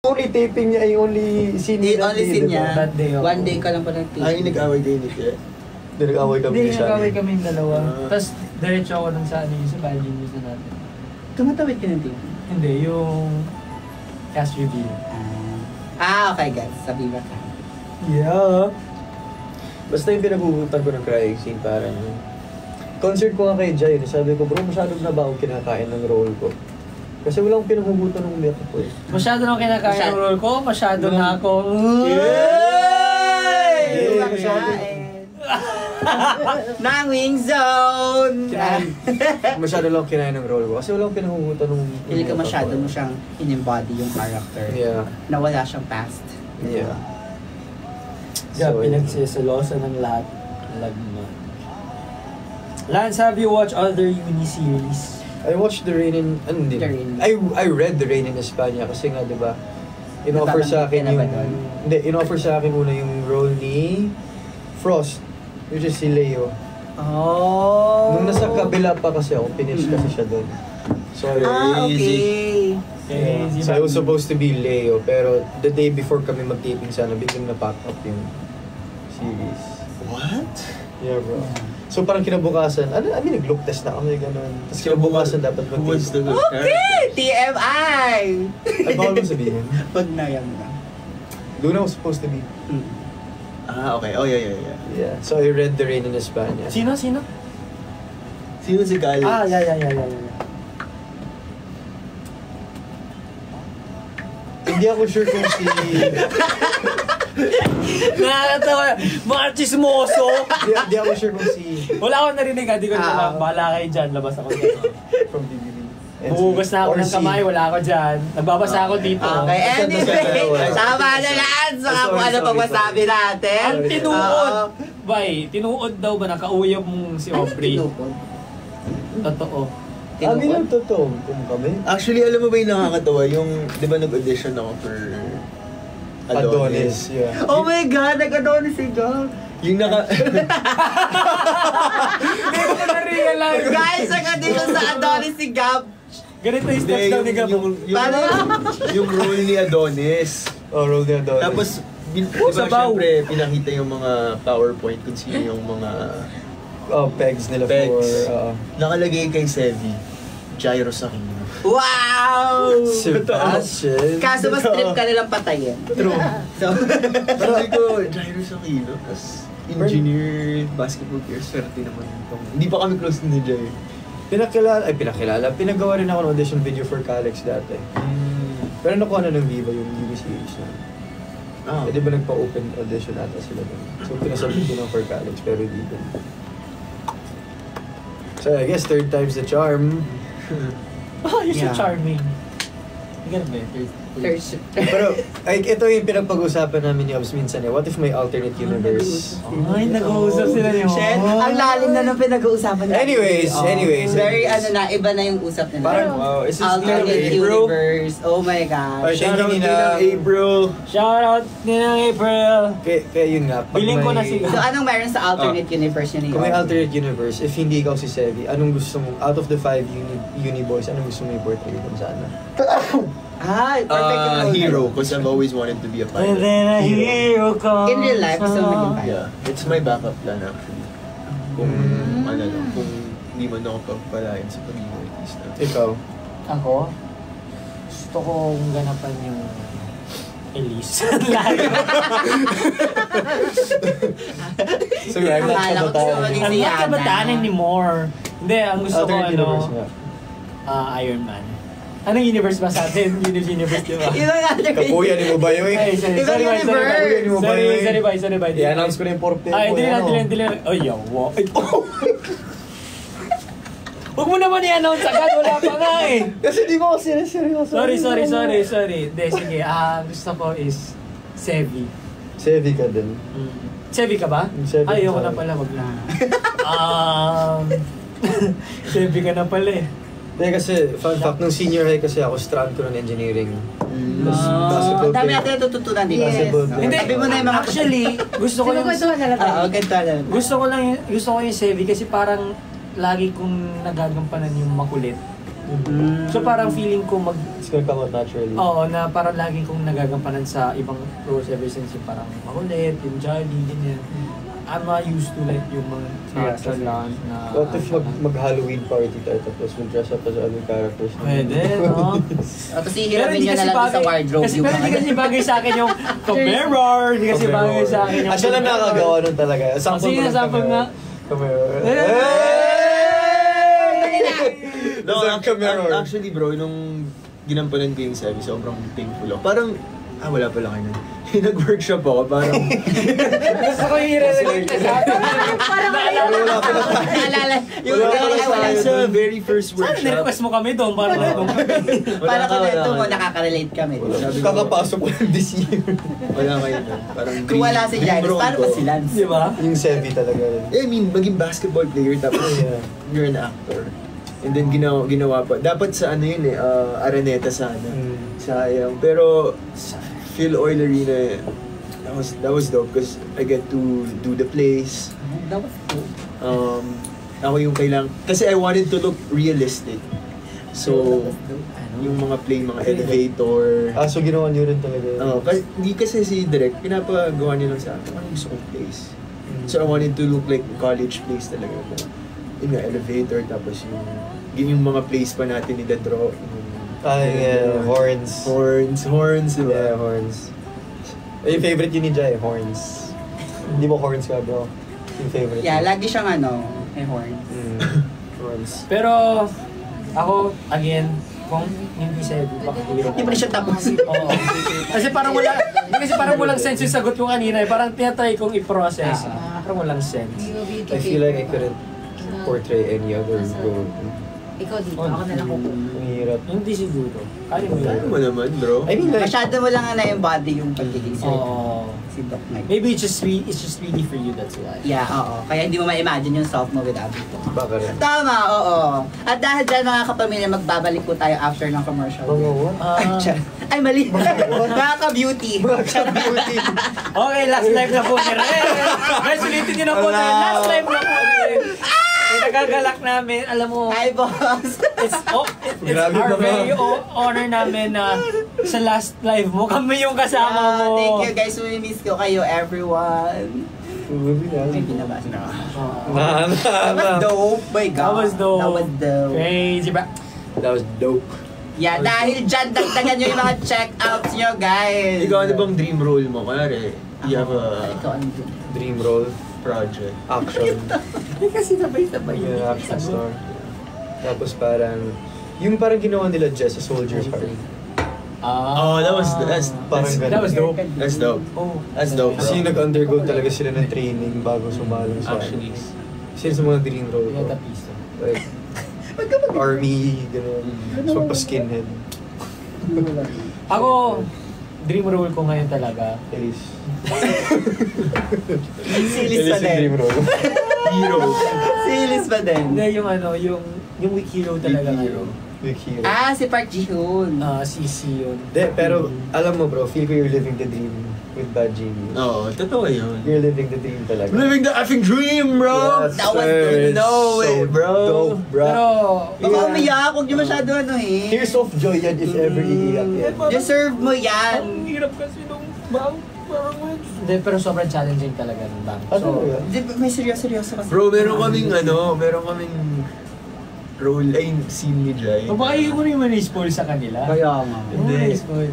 Only taping niya, yung only scene niya. Only scene niya. That day, One day ka lang pa ng taping. Ay, nag-away kayo ni Tia. Hindi, nag-away kami Hindi, ni nag-away Shani. kami yung dalawa. Tapos, diretso ako dun sa ano yung sa bad news na natin. Tumatawid ka ng taping? Hindi, yung cast review. Okay guys, sabi ba ka? Yeah. Basta yung pinagugutan ko ng crying scene, parang concert ko nga kay Jai, sabi ko, bro, masyadong na ba ako kinakain ng role ko? Kasi wala akong pinagugutan ng umiyak ko eh. Masyado na kinakain ng role ko, masyado na ako. Nang wing zone! Masyado lang kinain ng role ko kasi wala akong pinagugutan ng Hindi ka masyado mo siyang in-embody yung character. Yeah. Na wala siyang past. Yeah. Yeah, So, pinagsisilosa ng lahat. Lagma. Lance, have you watched other uni series? I watched The Rain in... Hindi. The Rain. I read The Rain in España kasi nga, di ba, in-offer sa akin yung... Hindi, in-offer sa akin muna yung role ni Frost, which is si Leo. Oh! Nung nasa kabila pa kasi ako, finish kasi siya doon. So, Okay. yeah. So I was supposed to be Leo, pero the day before kami mag-taping sana, biglang na-pack up yung series. What? Yeah, bro. So parang kinabukasan, nag-look test na kami, gano'n. Tapos kinabukasan dapat Who was the mag-taping. Okay! TMI! Ay, bawal mo sabihin. Pag nayang na. Doon ako supposed to be. Ah, okay. Oh, yeah. Yeah. So I read The Rain in España. Sino? Sino si Alex? Yeah. Hindi ako sure kung si... Nakakatawa. Mga chismoso. Hindi ako sure kung si... Wala akong narinig, hindi ko alam. Bahala kayo dyan, labas ako dyan. From DVD. Hugas na ako Or ng si- kamay, wala ako dyan. Nagbabasa ako dito. Okay, anyway. Tama na lang sa kung ano pang masabi natin. Ang tinuod. Bay, tinuod daw ba nakauyab mong si Aubrey? Totoo. Amin ang totoo kung kami. Actually, alam mo ba yung nakakatawa? Yung, di ba nag-audition ako for Adonis? Yeah. Oh my God, nag-Adonis si Gab. Yung Hindi ko na-realize. Guys, nag-audition sa Adonis si Gab. Ganito yung steps daw ni Gabo. yung role ni Adonis. Oh, roll the Adonis. Tapos, di ba sabaw. syempre, pinakita yung mga PowerPoint kung sino yung mga pegs nila pegs. for... Nakalagay kay Sevi, Jairo Sakino. Wow! Sebastian. Kaso mas trip ka nilang patayin. True. So, Sabi ko, Jairo Sakino, tapos engineer, basketball player, swerte naman itong. Hindi pa kami close ni Jay. Pinakilala. Pinagawa rin ako ng audition video for Calex dati. Pero nakuha na ng Viva yung UV series na. Ah. Di ba nagpa-open audition ata sila doon? So pinasabit ko ng for Calex pero di doon. So I guess third time's the charm. Oh, you're so Yeah. charming. Ganun ba yun? Third Pero ito yung pinagpag-usapan namin ni Obs minsan eh. What if may alternate universe? Ay, nag-uusap sila niyo. Shit, ang lalim na nung pinag-uusapan natin. Anyways. Very iba na yung usap nila. Parang, Wow, is this alternate April? universe. Oh my gosh. Shout out Thank you, Ninang April. Shout out Ninang April. Kaya yun nga. Pag Biling ko na may- si- So anong meron sa alternate universe yun? Kung may alternate universe, if hindi ikaw si Sevi, anong gusto mo, out of the 5 uni boys, anong gusto mo i-portray kung sana? Perfect Hero, because I've always wanted to be a And pilot. then a hero comes. In real life, gusto mo maging pilot? Yeah, it's my backup plan actually. Kung ano lang, kung hindi man ako pagpalain sa pagiging artista. Ikaw? Ako? Gusto kong ganapan yung Elise. Layo. So, I'm not Akala ko gusto kabataan. maging I'm si not Yana. kabataan anymore. Hindi, ang gusto ko Alternate universe ano, nga. Iron Man. Anong universe ba sa atin? Universe, di ba? Ibang alternate. Kapuya ni mo ba yun? Ay, sorry, Ibang sorry, universe. sorry, bye. I-announce ko na yung porte Ay, mo. dili na. Ay, yawa. Ay, Huwag mo naman i-announce agad, wala pa nga eh. Kasi di mo kasi seryoso. Sorry. Hindi, sige. Gusto ko is Sevi. Sevi ka din. Sevi ka ba? Sevi Ay, ka ayoko na sa- pala, wag na. Sevi ka na pala eh. Hindi kasi, fun fact, nung senior high kasi ako, strand ko ng engineering. Tapos basketball Dami player. natin natututunan, di ba? Basketball player. Hindi, Sabi mo na yung mga... actually, gusto ko yung... Gusto ko yung Sevi kasi parang lagi kong nagagampanan yung makulit. So parang feeling ko It's gonna come out naturally. Oo, na parang lagi kong nagagampanan sa ibang roles ever since yung parang makulit, yung jolly, ganyan. I'm not used to like yung mga natural lang na... What if mag-Halloween party tayo tapos mag-dress up as other characters? Pwede, no? Tapos ihiramin nyo na lang sa wardrobe kasi yung pero hindi kasi bagay sa akin yung mirror, hindi kasi bagay sa akin yung... Siya lang nakagawa nun talaga. Sige, sample nga. No, actually bro, nung ginampanan ko yung Sevi, sobrang thankful ako. Parang, wala pala kayo nun. Nag-workshop ako, parang... Gusto ko yung i-relate na sa akin. Parang naalala. Yung wala sa very first Sana workshop. nirequest mo kami doon para doon kami. Parang ito mo, nakaka-relate kami. Kakapasok ko lang this year. Wala kayo nun. Parang Kung wala si Jairus, paano ba si Lance? Di ba? Yung Sevi talaga. I mean, maging basketball player, tapos you're an actor. And then ginawa pa. Dapat sa ano yun Araneta sana. Sayang. Pero Phil Oil Arena, that was dope because I get to do the plays. That was cool. Ako yung kailang kasi I wanted to look realistic. So, yung mga play, mga elevator. So ginawa niyo rin talaga. Hindi kasi si Direk, pinapagawa niya lang sa akin. Ano gusto kong plays? So I wanted to look like college plays talaga. Yung elevator, tapos yung mga plays pa natin ni The Draw. Horns. Diba? Yeah, horns. Yung favorite yun ni Jai, horns. Hindi mo horns ka, bro? Yung favorite. Yeah, lagi siyang may horn. Horns. Pero ako, again, kung hindi sa baka hero. Hindi pa rin siya tapos. Oo. Kasi parang walang sense yung sagot ko kanina. Parang tinatry kong i-process. Parang walang sense. I feel like I couldn't portray any other role. Ikaw dito, ako na lang kukuha. Ang hirap. Hindi siguro. Kaya mo Kaya yun. mo naman, bro. I mean, like, Masyado mo lang na-embody yung pagiging si Doc Mike. Maybe it's just really for you, that's why. Yeah, oo. Kaya hindi mo ma-imagine yung self mo without it. baka rin. Tama, oo. At dahil dyan mga kapamilya, magbabalik po tayo after ng commercial. Ay, mali. Mga ka-beauty. Okay, last live na po ni Ren. Guys, ulitin nyo na po na yun. Last live na po ni Ren. Yung nagagalak namin, alam mo, Hi, boss. it's Grabe our naman. very honor namin na sa last live mo, kami yung kasama mo. Thank you guys. We miss ko kayo, everyone. May binabasa na. That was dope. My God. That was dope. That was dope. Crazy ba? That was dope. Yeah, dahil dyan, dagdagan nyo yung mga check-outs nyo, guys. Ikaw, ano bang dream role mo? Kunwari, you have a Ikaw, ano yun? Dream role, project. action. Kasi sabay-sabay Yung action star. Tapos parang, yung parang ginawa nila Jess sa Soldier's Heart. Oh, that's That was dope. That's dope. Oh. That's dope, bro. Kasi nag-undergo talaga sila ng training bago sumalong sa Actually. Sila sa mga dream role Yeah, ko. the piece. Like, army, gano'n. So, pa-skinhead. Ako, dream role ko ngayon talaga. Elise. Silis pa Elise yung dream din. role. Hero. Silis pa din. Hindi, yung weak hero talaga Weak ngayon. Big hero. Si Park Ji-hoon. CC yun. De, pero alam mo bro, feel ko you're living the dream with Bad Genius. Oo, totoo yun. You're living the dream talaga. Living the effing dream, bro! Yes, That was sir. good. No way, So bro. Dope, bro. Pero, Baka umiyak, huwag nyo masyado Tears of joy yan if ever iiyak yan. Deserve mo yan. ang hirap kasi nung parang hindi, pero sobrang challenging talaga ng bang. Ano So, yan? Di ba, may seryoso kasi. Bro, meron kaming role, scene ni Jai. baka yung mo naman i-spoil sa kanila. Kaya nga. Hindi. Hindi. I-spoil.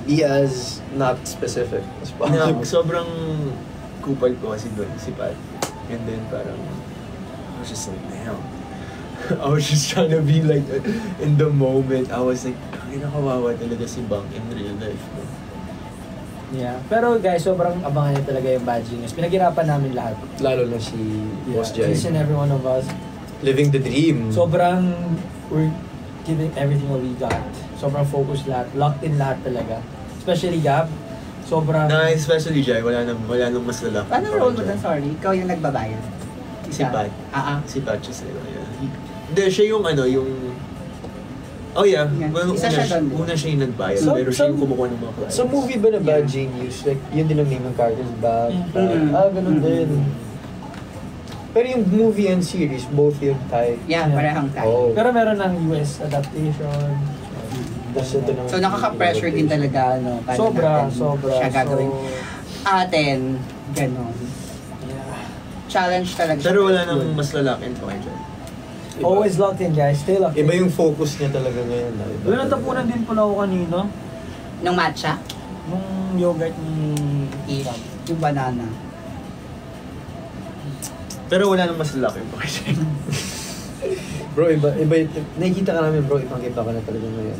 Be as not specific as Na, possible. sobrang kupal ko kasi doon, si Pat. And then parang, I was just like, damn. I was just trying to be like, in the moment, I was like, ay nakawawa talaga si Bang in real life. Bro. Yeah. Pero guys, sobrang abangan niya talaga yung Bad Genius. Pinaghirapan namin lahat. Lalo na si Boss Jai. Each and every one of us. Living the dream. Sobrang, we're giving everything that we got. Sobrang focused lahat. Locked in lahat talaga. Especially Gab. Sobrang... Na especially Jai, wala nang mas lalaki. Paano role mo doon, sorry? Ikaw yung nagbabayad. Si Pat. Si Si Pat siya sa'yo. Hindi, siya yung Oh yeah, Yeah. well, Isa siya doon. una siya yung nagbayad, So- pero siya yung so- kumukuha ng mga clients. Sa movie ba na Bad Yeah. Genius, like, yun din ang name ng characters, Bad? Mm. Ganun din. Pero yung movie and series, both yung Thai. Yeah, parehang tayo. Oh. Pero meron ng US adaptation. Tapos ito naman. So nakaka-pressure din talaga, no? Paano Sobra, natin sobra. siya gagawin. So, Atin, ganon. yeah. Challenge talaga. Pero wala siya. nang mas lalaking pa kayo dyan. Always locked in, guys. Stay locked in. Iba yung focus niya talaga ngayon. Iba Wala, natapunan din pala ako kanina. Nung matcha, Nung yogurt ni ish, yung banana. Pero wala nang mas lalaking pa kayo dyan. Bro, iba, nakikita ka namin bro, ibang iba ka na talaga ngayon.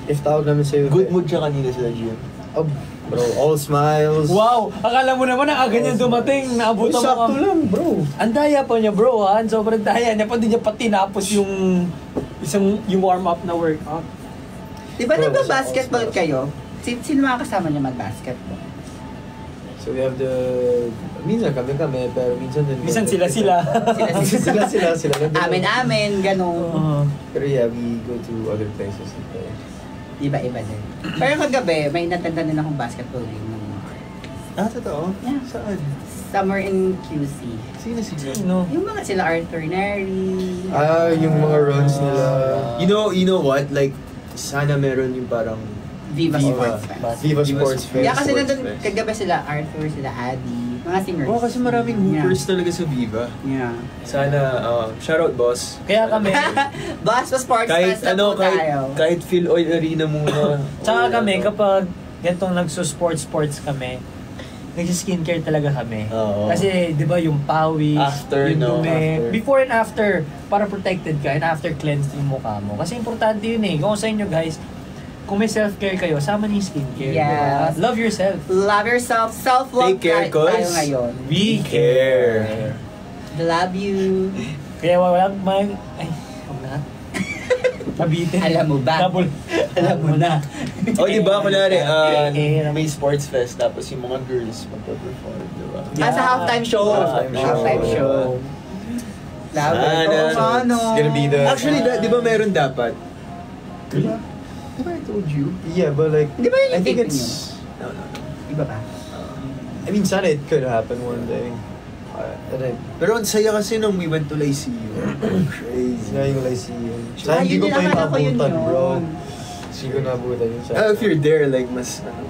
If tawag namin sa'yo, Good mood siya kanina sa gym. Oh, bro, all smiles. Wow! Akala mo naman na ganyan dumating, naabutan mo Sakto lang, bro. Ang daya pa niya, bro, ha? Sobrang daya niya. Pati niya pa tinapos yung yung warm-up na workout. Di ba Bro, nagba-basketball basta kayo? Sino mga kasama niya mag-basketball? So we have the... Minsan kami, pero minsan din... Minsan sila-sila. sila. Amin-amin, ganon. Pero yeah, we go to other places. Iba-iba din. Pero kagabi, may natanda din akong basketball game ng mga art. Ah, totoo? Yeah. Saan? Summer in QC. Sino sila? No. Yung mga sila Arthur Neri. Yung mga runs nila. You know what? Like, sana meron yung parang Viva Viva. Sports Fest. Viva Sports Fest. Yeah, kasi Sports nandun Fest. kagabi sila Arthur, sila Adi, mga singers. Oo, kasi maraming hoopers talaga sa Viva. Yeah. Sana, shoutout boss. Kaya kami, Boss pa Sports Kahit Fest na po tayo. kahit Phil Oil Arena muna. tsaka kami, kapag ganitong nagso-sports kami, nagsi-skincare talaga kami. Oo. Kasi, di ba, yung pawis, After, yung no? dumi, After. before and after, para protected ka, and after cleansed yung mukha mo. Kasi importante yun eh. Kung sa inyo guys, kung may self-care kayo, sama niyo yung skincare. Yes. Diba? Love yourself. Love yourself, self-love Take care, tayo cause ngayon. We care. Love you. Kaya walang ay, huwag na. Nabitin. Alam mo ba? Double. Alam mo na. O, di ba, kunwari, may may sports fest, tapos yung mga girls magpa-perform, di ba? Ah, sa halftime show. Halftime show. Love Sana. it. Oo, ano. It's gonna be the... Actually, di ba meron dapat? Di ba I told you? Yeah, but like... Di ba yun yung I think take it's... No. Iba ba? I mean, sana it could happen one day. And I... Pero ang saya kasi nung we went to Lyceum. Crazy. Nga yung Lyceum. Sana Ah, hindi yun ko pa din, yung akala ko yun naabutan, bro. yun. Hindi ko naabutan yun. If you're there, like, mas, ano,